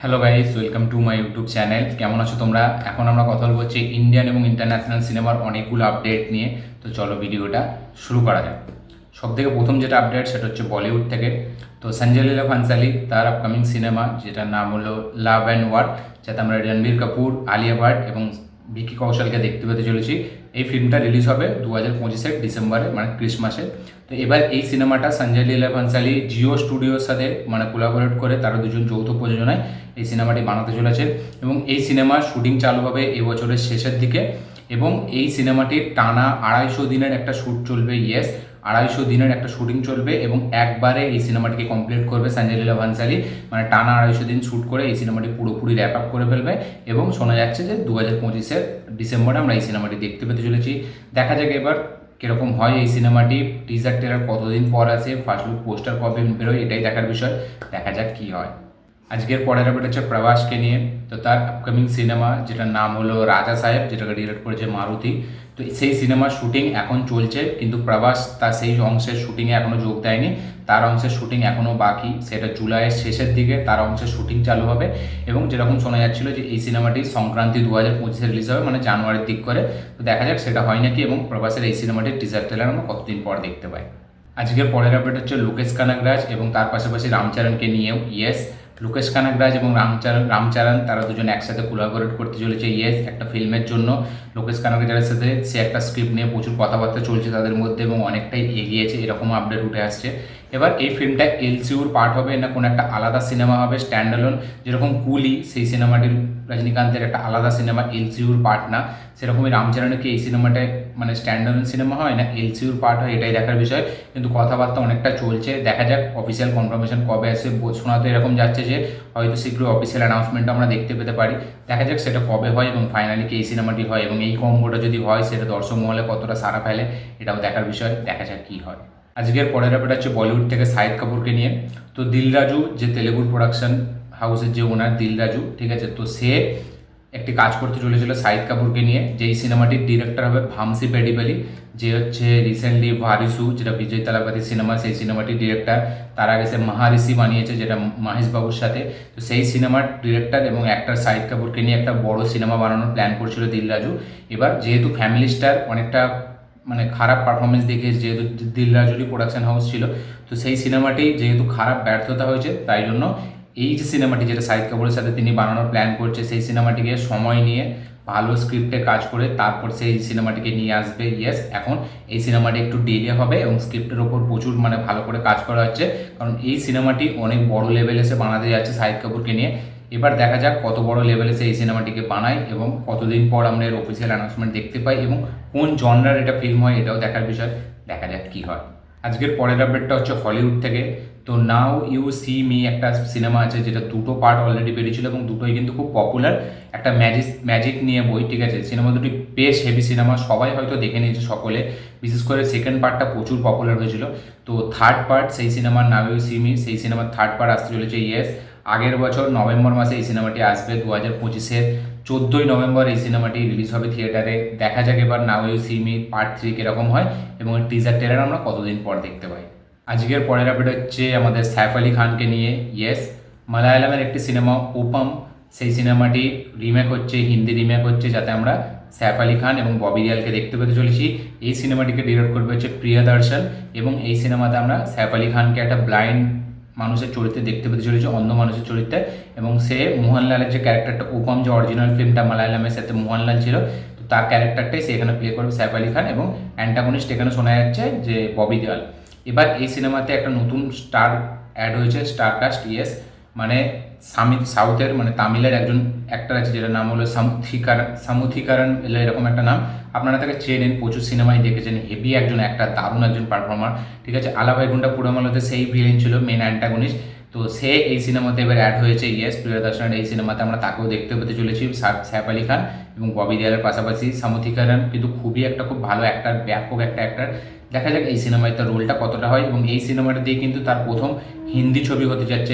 Hello guys, welcome to my YouTube channel. কেমন আছো তোমরা? এখন আমরা কথা বলবো হচ্ছে ইন্ডিয়ান এবং ইন্টারন্যাশনাল সিনেমার অনেকগুলো আপডেট নিয়ে। তো চলো ভিডিওটা শুরু করা যাক। সব থেকে প্রথম যেটা আপডেট সেটা হচ্ছে বলিউড থেকে। তো সঞ্জয় লীলা ভান্সালি তার আপকামিং সিনেমা যেটার নাম হলো লাভ অ্যান্ড ওয়ার, যাতে আমরা রণবীর কাপুর, আলিয়া ভাট এবং ভিকি কৌশলকে দেখতে পেতে চলেছি। এই ফিল্মটা রিলিজ হবে 2025 ডিসেম্বরে, মানে ক্রিসমাসে। তো এবার এই সিনেমাটা সঞ্জয় লীলা ভান্সালি জিও স্টুডিওর সাথে কোলাবোরেট করে তারা দুজন যৌথ প্রযোজনায় এই সিনেমাটি বানাতে চলেছে এবং এই সিনেমার শুটিং চালু হবে এবছরের শেষের দিকে। এবং এই সিনেমাটির টানা 250 দিনের একটা শ্যুট চলবে। 250 দিনের একটা শুটিং চলবে এবং একবারে এই সিনেমাটিকে কমপ্লিট করবে সঞ্জয় লীলা ভান্সালি। মানে টানা 250 দিন শ্যুট করে এই সিনেমাটি পুরোপুরি র্যাপ আপ করে ফেলবে এবং শোনা যাচ্ছে যে 2025 ডিসেম্বরে আমরা এই সিনেমাটি দেখতে পেতে চলেছি। দেখা যাক এবার কীরকম হয় এই সিনেমাটি। টিজার টেলার কতদিন পর আসে, ফার্স্ট লুক পোস্টার কবে বেরোয়, এটাই দেখার বিষয়। দেখা যাক কী হয়। আজকের পরের আপডেট হচ্ছে প্রভাসকে নিয়ে। তো তার আপকামিং সিনেমা যেটার নাম হলো রাজা সাহেব, যেটাকে ডিরেক্ট করেছে মারুতি। তো সেই সিনেমার শুটিং এখন চলছে, কিন্তু প্রভাস তার সেই অংশের শুটিংয়ে এখনও যোগ দেয়নি। তার অংশের শুটিং এখনও বাকি, সেটা জুলাইয়ের শেষের দিকে তার অংশের শুটিং চালু হবে। এবং যেরকম শোনা যাচ্ছিল যে এই সিনেমাটি সংক্রান্তি 2025 রিলিজ হবে, মানে জানুয়ারির দিক করে। তো দেখা যাক সেটা হয় নাকি এবং প্রভাসের এই সিনেমাটির টিজার ট্রেলার আমরা কতদিন পর দেখতে পাই। আজকের পরের আপডেট হচ্ছে লোকেশ কানাগরাজ এবং তার পাশাপাশি রামচরণকে নিয়েও। লোকেশ কানাগরাজ এবং রামচরণ তারা দুজন একসাথে কোলাবোরেট করতে চলেছে একটা ফিল্মের জন্য। লোকেশ কানাগরাজের সাথে সে একটা স্ক্রিপ্ট নিয়ে প্রচুর কথাবার্তা চলছে তাদের মধ্যে এবং অনেকটাই এগিয়েছে, এরকম আপডেট উঠে আসছে। এবার এই ফিল্মটা এলসিউর পার্ট হবে না কোনো একটা আলাদা সিনেমা হবে স্ট্যান্ড অ্যালোন, যেরকম কুলি সেই সিনেমাটির রজনীকান্তের একটা আলাদা সিনেমা, এলসিউর পার্ট না। সেরকমই রামচরণের কি এই সিনেমাটায় মানে স্ট্যান্ড অ্যালোন সিনেমা হয় না এলসিউর পার্ট হয়, এটাই দেখার বিষয়। কিন্তু কথাবার্তা অনেকটা চলছে, দেখা যাক অফিসিয়াল কনফার্মেশন কবে আসে। শোনা তো এরকম যাচ্ছে যে হয়তো শীঘ্রই অফিসিয়াল অ্যানাউন্সমেন্ট আমরা দেখতে পেতে পারি। দেখা যাক সেটা কবে হয় এবং ফাইনালি কি এই সিনেমাটি হয় এবং এই কম্বোটা যদি হয় সেটা দর্শক মহলে কতটা সাড়া ফেলে, এটাও দেখার বিষয়। দেখা যাক কী হয়। আজকের পরের আপডেট হচ্ছে বলিউড থেকে শাহিদ কাপুরকে নিয়ে। তো দিল রাজু, যে তেলেগুর প্রোডাকশন হাউসের যে ওনার দিল রাজু, ঠিক আছে, তো সে একটি কাজ করতে চলেছিল শাহিদ কাপুরকে নিয়ে। যেই সিনেমাটির ডিরেক্টর হবে ভামসি পেডিবেলি, যে হচ্ছে রিসেন্টলি ভারিসু, যেটা বিজয় তালাপতির সিনেমা, সেই সিনেমাটির ডিরেক্টর। তার আগে সে মহারিষি বানিয়েছে, যেটা মহেশ বাবুর সাথে। তো সেই সিনেমার ডিরেক্টর এবং অ্যাক্টর শাহিদ কাপুরকে নিয়ে একটা বড় সিনেমা বানানোর প্ল্যান করছিল দিল রাজু। এবার যেহেতু ফ্যামিলি স্টার অনেকটা মানে খারাপ পারফরমেন্স দেখিয়ে, যেহেতু দিল রাজুরই প্রোডাকশন হাউস ছিল, তো সেই সিনেমাটি যেহেতু খারাপ ব্যর্থতা হয়েছে, তাই জন্য এই যে সিনেমাটি যেটা শাহিদ কাপুরের সাথে তিনি বানানোর প্ল্যান করছে, সেই সিনেমাটিকে সময় নিয়ে ভালো স্ক্রিপ্টে কাজ করে তারপর সেই সিনেমাটিকে নিয়ে আসবে। এখন এই সিনেমাটি একটু ডিলে হবে এবং স্ক্রিপ্টের ওপর প্রচুর মানে ভালো করে কাজ করা হচ্ছে, কারণ এই সিনেমাটি অনেক বড় লেভেলে সে বানাতে যাচ্ছে শাহিদ কাপুরকে নিয়ে। এবার দেখা যাক কত বড় লেভেলে সে এই সিনেমাটিকে বানায় এবং কতদিন পর আমরা এর অফিসিয়াল অ্যানাউন্সমেন্ট দেখতে পাই এবং কোন জনরার এটা ফিল্ম হয়, এটাও দেখার বিষয়। দেখা যাক কী হয়। আজকের পরের আপডেটটা হচ্ছে হলিউড থেকে। তো নাও ইউ সি মি একটা সিনেমা আছে, যেটা দুটো পার্ট অলরেডি বেরিয়েছিল এবং দুটোই কিন্তু খুব পপুলার। একটা ম্যাজিক নিয়ে বই, ঠিক আছে, সিনেমা দুটি বেশ হেভি সিনেমা, সবাই হয়তো দেখে নিয়েছে সকলে। বিশেষ করে সেকেন্ড পার্টটা প্রচুর পপুলার হয়েছিল। তো থার্ড পার্ট সেই সিনেমার নাও ইউ সি মি, সেই সিনেমার থার্ড পার্ট আসতে চলেছে। আগের বছর নভেম্বর মাসে এই সিনেমাটি আসবে, 2025-এর 14ই নভেম্বর এই সিনেমাটি রিলিজ হবে থিয়েটারে। দেখা যাক এবার now you see me part 3 কীরকম হয় এবং টিজার ট্রেলার আমরা কতদিন পর দেখতে পাই। আজকের পরের আপডেট হচ্ছে আমাদের সাইফ আলি খানকে নিয়ে। মালায়ালামের একটি সিনেমা ওপাম, সেই সিনেমাটি রিমেক হচ্ছে, হিন্দি রিমেক হচ্ছে, যাতে আমরা সাইফ আলি খান এবং ববি দেওয়ালকে দেখতে পেতে চলেছি। এই সিনেমাটিকে ডিরেক্ট করবে হচ্ছে প্রিয়দর্শন এবং এই সিনেমাতে আমরা সাইফ আলি খানকে একটা ব্লাইন্ড মানুষের চরিত্রে দেখতে পেতে চলেছে, অন্ধ মানুষের চরিত্রে। এবং সে মোহনলালের যে ক্যারেক্টারটা ওপাম, যে অরিজিনাল ফিল্মটা মালায়ালামের সাথে মোহনলাল ছিল, তো তার ক্যারেক্টারটাই সে এখানে প্লে করবে সাইফ আলি খান এবং অ্যান্টাগনিস্ট এখানে শোনা যাচ্ছে যে ববি দেওয়াল। এবার এই সিনেমাতে একটা নতুন স্টার অ্যাড হয়েছে, স্টার কাস্ট। মানে সাউথের মানে তামিলের একজন অ্যাক্টর আছে, যেটার নাম হলো সামুথিকারণ এরকম একটা নাম। আপনারা তাকে চেনেন, প্রচুর সিনেমায় দেখেছেন, হেভি একজন অ্যাক্টর, দারুণ একজন পারফর্মার, ঠিক আছে। আলা ভাইগুন্ডা পুরমালতে সেই ভিলেন ছিল, মেন অ্যান্টাগনিস্ট। তো সে এই সিনেমাতে এবার অ্যাড হয়েছে। প্রিয়দর্শনের এই সিনেমাতে আমরা তাকেও দেখতে পেতে চলেছি, সাইফ আলি খান এবং ববি দেওয়ালের পাশাপাশি সামুথিকারণ কিন্তু খুব ভালো অ্যাক্টর, ব্যাপক একটা অ্যাক্টর। দেখা যাক এই সিনেমায় তার রোলটা কতটা হয় এবং এই সিনেমাটা দিয়ে কিন্তু তার প্রথম হিন্দি ছবি হতে যাচ্ছে।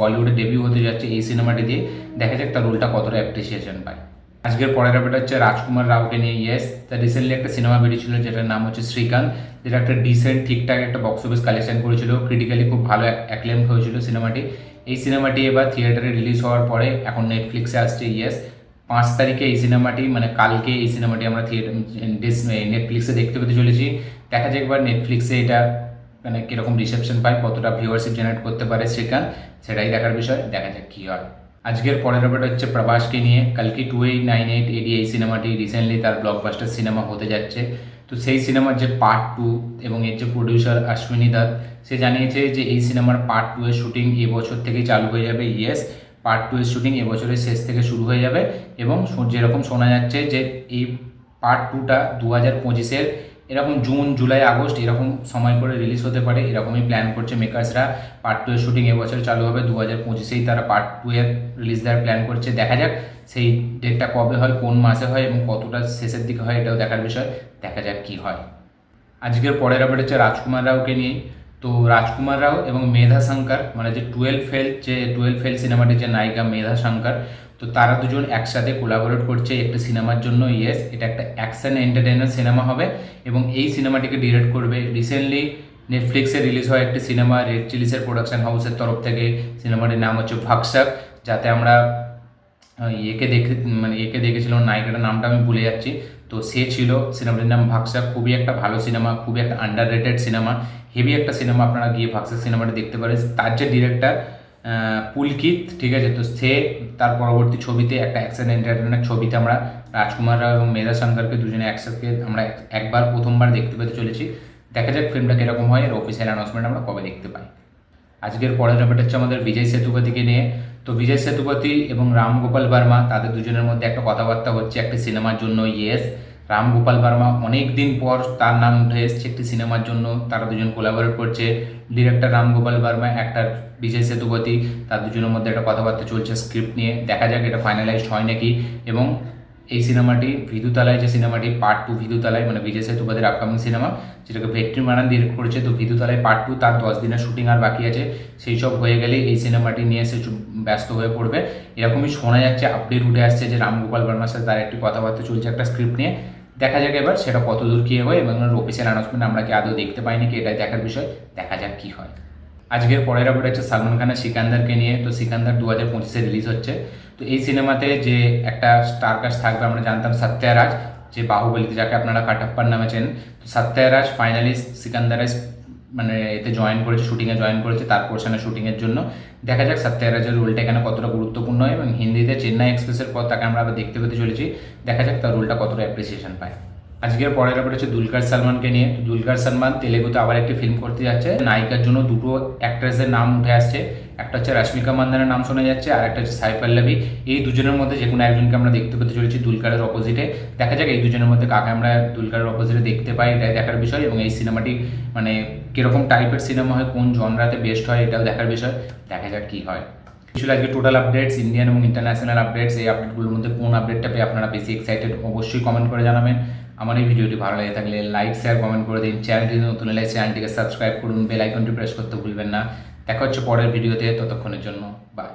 বলিউডে ডেবিউ হতে যাচ্ছে এই সিনেমাটি দিয়ে। দেখা যাক তার রোলটা কতটা অ্যাপ্রিসিয়েশন পায়। আজকের পরের আপডেট হচ্ছে রাজকুমার রাওকে নিয়ে। তার রিসেন্টলি একটা সিনেমা বেরিয়েছিল, যেটার নাম হচ্ছে শ্রীকান্ত, যেটা একটা ডিসেন্ট ঠিকঠাক একটা বক্স অফিস কালেকশন করেছিল, ক্রিটিক্যালি খুব ভালো অ্যাক্লেম হয়েছিল সিনেমাটি। এই সিনেমাটি এবার থিয়েটারে রিলিজ হওয়ার পরে এখন নেটফ্লিক্সে আসছে। 5 তারিখে এই সিনেমাটি, মানে কালকে এই সিনেমাটি আমরা নেটফ্লিক্সে দেখতে পেতে চলেছি। দেখা যাক এবার নেটফ্লিক্সে এটা মানে কীরকম রিসেপশন পায়, কতটা ভিউয়ারশিপ জেনারেট করতে পারে শ্রীকান্ত, সেটাই দেখার বিষয়। দেখা যাক কী হয়। আজকের পরের আপডেট হচ্ছে প্রভাসকে নিয়ে। কালকে 2898 এডি এই সিনেমাটি রিসেন্টলি তার ব্লকবাস্টার সিনেমা হতে যাচ্ছে। তো সেই সিনেমার যে পার্ট 2 এবং এর যে প্রডিউসার অশ্বিনী দত্ত, সে জানিয়েছে যে এই সিনেমার পার্ট 2 এর শুটিং এবছর থেকেই চালু হয়ে যাবে। পার্ট 2 এর শুটিং এবছরের শেষ থেকে শুরু হয়ে যাবে এবং যেরকম শোনা যাচ্ছে যে এই পার্ট 2টা 2025-এর এরকম জুন, জুলাই, আগস্ট এরকম সময় করে রিলিজ হতে পারে, এরকমই প্ল্যান করছে মেকার্সরা। পার্ট 2 এর শুটিং এবছর চালু হবে, 2025-এই তারা পার্ট 2 এর রিলিজ দেওয়ার প্ল্যান করছে। দেখা যাক সেই ডেটটা কবে হয়, কোন মাসে হয় এবং কতটা শেষের দিকে হয়, এটাও দেখার বিষয়। দেখা যাক কী হয়। আজকের পরের আপডেট হচ্ছে রাজকুমার রাওকে নিয়ে। তো রাজকুমার রাও এবং মেধা শঙ্কর, মানে যে 12 ফেল সিনেমাটির যে নায়িকা মেধা শঙ্কর, তো তারা দুজন একসাথে কোলাবোরেট করছে একটি সিনেমার জন্য। এটা একটা অ্যাকশন এন্টারটেইনার সিনেমা হবে এবং এই সিনেমাটিকে ডিরেক্ট করবে রিসেন্টলি নেটফ্লিক্সে রিলিজ হয় একটি সিনেমা রেড চিলিসের প্রোডাকশন হাউসের তরফ থেকে। সিনেমাটির নাম হচ্ছে ভক্সক, যাতে আমরা একে দেখেছিলাম, নায়িকাটার নামটা আমি ভুলে যাচ্ছি। তো সে ছিল, সিনেমাটির নাম ভক্সক। খুবই একটা ভালো সিনেমা, খুবই একটা আন্ডার রেটেড সিনেমা, হেভি একটা সিনেমা। আপনারা গিয়ে ভক্সক সিনেমাটি দেখতে পারেন। তার যে ডিরেক্টর পুলকিত, ঠিক আছে, তো সে তার পরবর্তী ছবিতে একটা অ্যাকশন এন্টারটেইনার ছবিতে আমরা রাজকুমার রাও এবং মেধা শঙ্করকে দুজনে একসাথে আমরা প্রথমবার দেখতে পেতে চলেছি। দেখা যাক ফিল্মটা কীরকম হয়, এর অফিসিয়াল অ্যানাউন্সমেন্ট আমরা কবে দেখতে পাই। আজকের পরের আপডেট হচ্ছে আমাদের বিজয় সেতুপতিকে নিয়ে। তো বিজয় সেতুপতি এবং রাম গোপাল বর্মা, তাদের দুজনের মধ্যে একটা কথাবার্তা হচ্ছে একটি সিনেমার জন্য। রাম গোপাল বর্মা অনেক দিন পর তার নাম উঠে এসছে একটি সিনেমার জন্য, তারা দুজন কোলাবোরেট করছে। ডিরেক্টর রাম গোপাল বর্মা, অ্যাক্টর বিজয় সেতুপতি, তার দুজনের মধ্যে একটা কথাবার্তা চলছে স্ক্রিপ্ট নিয়ে। দেখা যাক এটা ফাইনালাইজড হয় নাকি। এবং এই সিনেমাটি ভিদুতালায়, যে সিনেমাটি পার্ট 2 ভিদুতালায়, মানে বিজয় সেতুপতির আপকামিং সিনেমা, যেটাকে ভেট্রি মারান ডিরেক্ট করেছে। তো ভিদুতালায় পার্ট 2 তার 10 দিনের শুটিং আর বাকি আছে। সেই সব হয়ে গেলে এই সিনেমাটি নিয়ে সে ব্যস্ত হয়ে পড়বে, এরকমই শোনা যাচ্ছে। আপডেট উঠে আসছে যে রাম গোপাল বর্মার সাথে তার একটি কথাবার্তা চলছে একটা স্ক্রিপ্ট নিয়ে। দেখা যাক এবার সেটা কতদূর কী হয় এবং অফিসিয়াল অ্যানাউন্সমেন্ট আমরা কি আদৌ দেখতে পাই নাকি, এটাই দেখার বিষয়। দেখা যাক কী হয়। আজকের পরের আপডেট হচ্ছে সালমান খানের সিকান্দারকে নিয়ে। তো সিকান্দার 2025-এ রিলিজ হচ্ছে। তো এই সিনেমাতে যে একটা স্টার কাস্ট থাকবে, আমরা জানতাম সত্যরাজ, যে বাহুবলীতে যাকে আপনারা কাটাপ্পার নামে চেনেন। তো সত্যরাজ ফাইনালি সিকান্দারে মানে এতে জয়েন করেছে, শুটিংয়ে জয়েন করেছে তার পোর্শনের শুটিংয়ের জন্য। দেখা যাক সত্যরাজের রোলটা এখানে কতটা গুরুত্বপূর্ণ হয় এবং হিন্দিতে চেন্নাই এক্সপ্রেসের পর তাকে আমরা আবার দেখতে পেতে চলেছি। দেখা যাক তার রোলটা কতটা অ্যাপ্রিসিয়েশন পায়। আজকের পরের আপডেট হচ্ছে দুলকার সালমানকে নিয়ে। তো দুলকার সালমান তেলেগুতে আবার একটি ফিল্ম করতে যাচ্ছে। নায়িকার জন্য দুটো অ্যাক্ট্রেসের নাম উঠে আসছে, একটা হচ্ছে রশ্মিকা মান্দানার নাম শোনা যাচ্ছে, আর একটা হচ্ছে সাই পল্লবী। এই দুজনের মধ্যে যে কোনো একজনকে আমরা দেখতে পেতে চলেছি দুলকারের অপোজিটে। দেখা যাক এই দুজনের মধ্যে কাকে আমরা দুলকারের অপোজিটে দেখতে পাই, এটাই দেখার বিষয়। এবং এই সিনেমাটি মানে কীরকম টাইপের সিনেমা হয়, কোন জনরাতে বেস্ট হয়, এটাও দেখার বিষয়। দেখা যাক কী হয়। ছিল আজকে টোটাল আপডেটস, ইন্ডিয়ান এবং ইন্টারন্যাশনাল আপডেটস। এই আপডেটগুলোর মধ্যে কোন আপডেটটা পেয়ে আপনারা বেশি এক্সাইটেড, অবশ্যই কমেন্ট করে জানাবেন। আমার এই ভিডিওটি ভালো লেগে থাকলে লাইক, শেয়ার, কমেন্ট করে দিন। চ্যানেলটি নতুন হলে চ্যানেলটিকে সাবস্ক্রাইব করুন, বেল আইকনটি প্রেস করতে ভুলবেন না। দেখা হচ্ছে পরের ভিডিওতে, ততক্ষণের জন্য বাই।